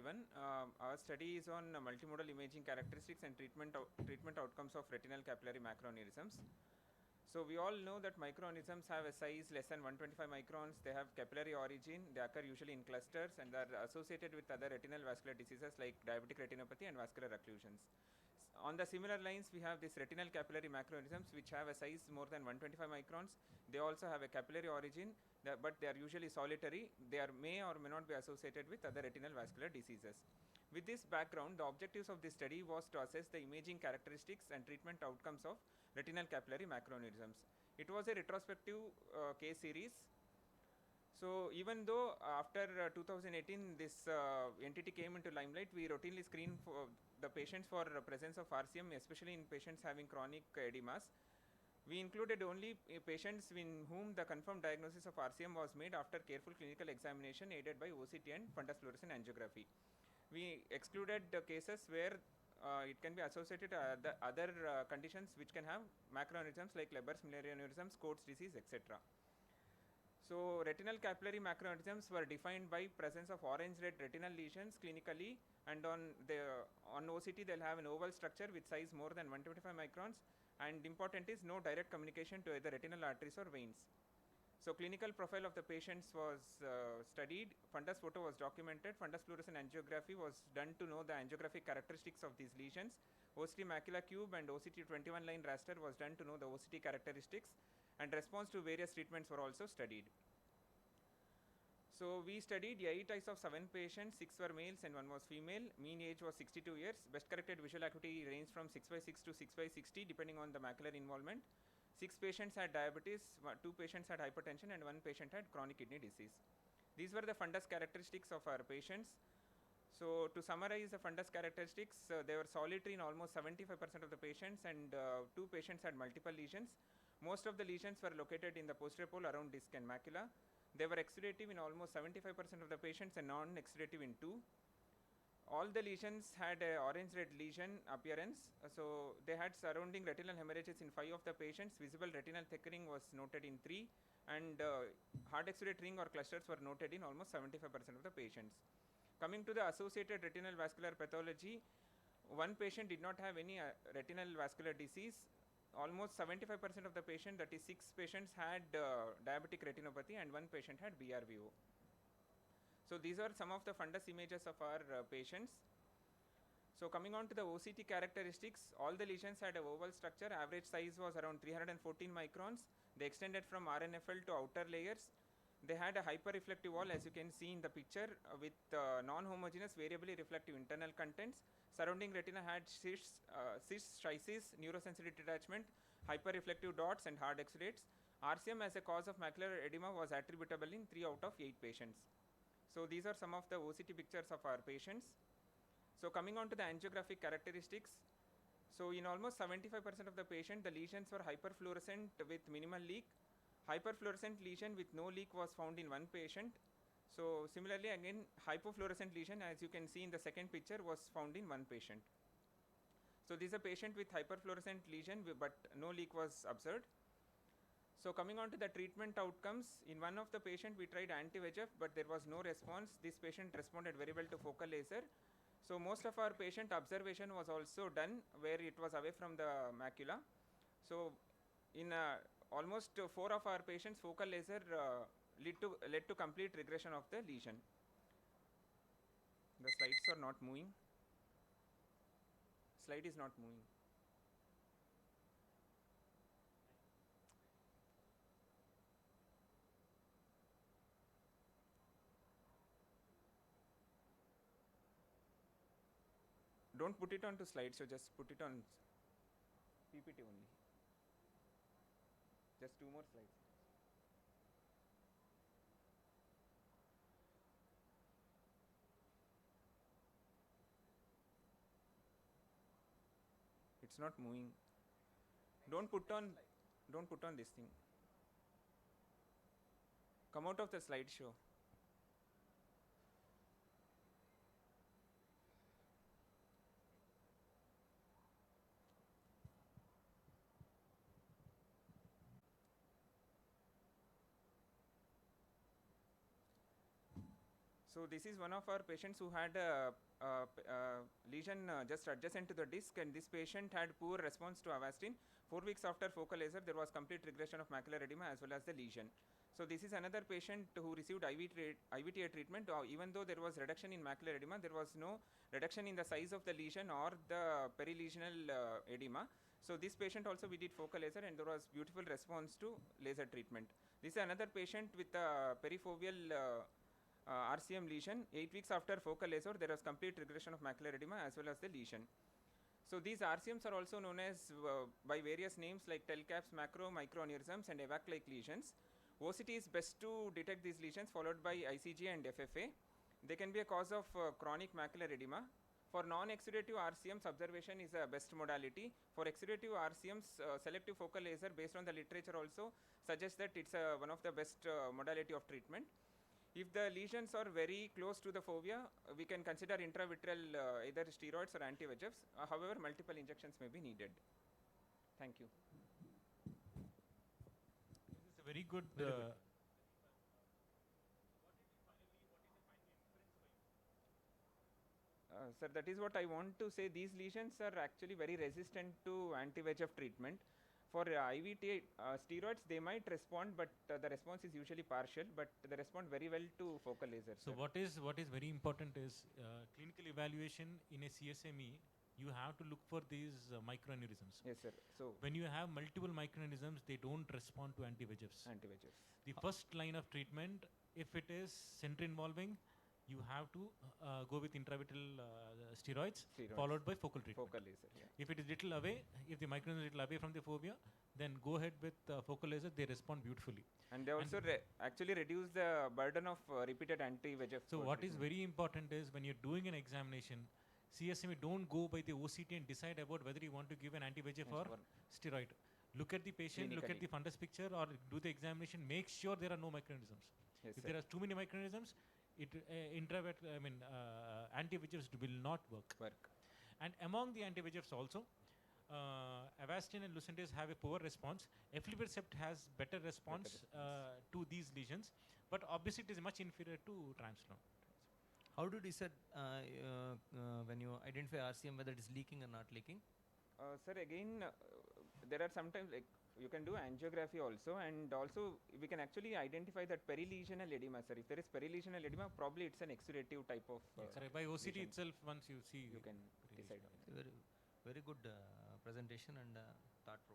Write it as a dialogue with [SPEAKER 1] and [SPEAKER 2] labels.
[SPEAKER 1] everyone. Our study is on multimodal imaging characteristics and treatment outcomes of retinal capillary macroaneurysms. So we all know that microaneurysms have a size less than 125 microns. They have capillary origin. They occur usually in clusters and are associated with other retinal vascular diseases like diabetic retinopathy and vascular occlusions. On the similar lines, we have this retinal capillary macroaneurysms which have a size more than 125 microns. They also have a capillary origin, but they are usually solitary. They may or may not be associated with other retinal vascular diseases. With this background, the objectives of this study was to assess the imaging characteristics and treatment outcomes of retinal capillary macroaneurysms. It was a retrospective case series. So even though after 2018 this entity came into limelight, we routinely screen for the patients for presence of RCM, especially in patients having chronic edemas. We included only patients in whom the confirmed diagnosis of RCM was made after careful clinical examination aided by OCT and fundus fluorescent angiography. We excluded the cases where it can be associated the other conditions which can have macroaneurysms like Leber's-Miller aneurysms, Coates disease, etc. So retinal capillary macroaneurysms were defined by presence of orange-red retinal lesions clinically, and on OCT they'll have an oval structure with size more than 125 microns, and important is no direct communication to either retinal arteries or veins. So clinical profile of the patients was studied, fundus photo was documented, fundus fluorescent angiography was done to know the angiographic characteristics of these lesions, OCT macula cube and OCT 21 line raster was done to know the OCT characteristics, and response to various treatments were also studied. So we studied 8 eyes of 7 patients, 6 were males and 1 was female, mean age was 62 years, best corrected visual acuity ranged from 6/6 to 6/60 depending on the macular involvement. 6 patients had diabetes, 2 patients had hypertension and 1 patient had chronic kidney disease. These were the fundus characteristics of our patients. So to summarize the fundus characteristics, they were solitary in almost 75% of the patients, and 2 patients had multiple lesions. Most of the lesions were located in the posterior pole around disc and macula. They were exudative in almost 75% of the patients and non-exudative in 2. All the lesions had a orange-red lesion appearance. So they had surrounding retinal hemorrhages in 5 of the patients. Visible retinal thickening was noted in 3, and hard exudate ring or clusters were noted in almost 75% of the patients. Coming to the associated retinal vascular pathology, 1 patient did not have any retinal vascular disease. Almost 75% of the patient, that is 6 patients, had diabetic retinopathy and 1 patient had BRVO. So these are some of the fundus images of our patients. So coming on to the OCT characteristics, all the lesions had a oval structure. Average size was around 314 microns. They extended from RNFL to outer layers. They had a hyperreflective wall, as you can see in the picture, with non-homogeneous variably reflective internal contents. Surrounding retina had cysts, schisis, neurosensitive detachment, hyperreflective dots and hard exudates. RCM as a cause of macular edema was attributable in 3 out of 8 patients. So these are some of the OCT pictures of our patients. So coming on to the angiographic characteristics. So in almost 75% of the patient, the lesions were hyperfluorescent with minimal leak. Hyperfluorescent lesion with no leak was found in 1 patient. So similarly again, hypofluorescent lesion, as you can see in the second picture, was found in 1 patient. So this is a patient with hyperfluorescent lesion but no leak was observed. So coming on to the treatment outcomes, in 1 of the patient we tried anti-VEGF but there was no response. This patient responded very well to focal laser. So most of our patient observation was also done where it was away from the macula. So in almost 4 of our patients, focal laser led to complete regression of the lesion. The slides are not moving. Slide is not moving. Don't put it on to slides, so just put it on PPT only. Just 2 more slides. It's not moving. Don't put on this thing. Come out of the slideshow. So this is one of our patients who had a lesion just adjacent to the disc, and this patient had poor response to Avastin. 4 weeks after focal laser, there was complete regression of macular edema as well as the lesion. So this is another patient who received IVTA treatment. Even though there was reduction in macular edema, there was no reduction in the size of the lesion or the perilesional edema. So this patient also we did focal laser, and there was beautiful response to laser treatment. This is another patient with a perifoveal RCM lesion. 8 weeks after focal laser, there was complete regression of macular edema as well as the lesion. So these RCMs are also known as by various names like telcaps, macro, microaneurysms, and EVAC-like lesions. OCT is best to detect these lesions, followed by ICG and FFA. They can be a cause of chronic macular edema. For non-exudative RCMs, observation is a best modality. For exudative RCMs, selective focal laser based on the literature also suggests that it's one of the best modality of treatment. If the lesions are very close to the fovea, we can consider intravitreal either steroids or anti-VEGFs. However, multiple injections may be needed. Thank you.
[SPEAKER 2] This is a very good.
[SPEAKER 1] Sir, that is what I want to say. These lesions are actually very resistant to anti-VEGF treatment. For IVT steroids, they might respond, but the response is usually partial, but they respond very well to focal laser.
[SPEAKER 2] So what is very important is clinical evaluation in a CSME. You have to look for these microaneurysms.
[SPEAKER 1] Yes, sir. So
[SPEAKER 2] when you have multiple microaneurysms, they don't respond to anti-VEGFs. The first line of treatment, if it is center involving, you have to go with intravitreal steroids, followed by focal treatment.
[SPEAKER 1] Focal laser, yeah.
[SPEAKER 2] If it is little away, if the microneurysm is little away from the fovea, then go ahead with focal laser. They respond beautifully.
[SPEAKER 1] And they also actually reduce the burden of repeated anti-VEGF.
[SPEAKER 2] So what is very important is when you're doing an examination, CSME don't go by the OCT and decide about whether you want to give an anti-VEGF or steroid. Look at the patient, look at the fundus picture, or do the examination, make sure there are no microaneurysms.
[SPEAKER 1] Yes,
[SPEAKER 2] if there are too many microaneurysms, anti-VEGFs will not work. And among the anti-VEGFs also, Avastin and Lucentis have a poor response. Aflibercept has better response to these lesions, but obviously it is much inferior to Triamcinolone.
[SPEAKER 3] How do you decide when you identify RCM whether it is leaking or not leaking?
[SPEAKER 1] Sir, again, there are sometimes like you can do angiography also, and also we can actually identify that perilesional edema, sir. If there is perilesional edema, probably it's an exudative type of
[SPEAKER 2] by OCT itself, once you see,
[SPEAKER 1] you can decide on it.
[SPEAKER 3] Very good presentation and thought-provoking.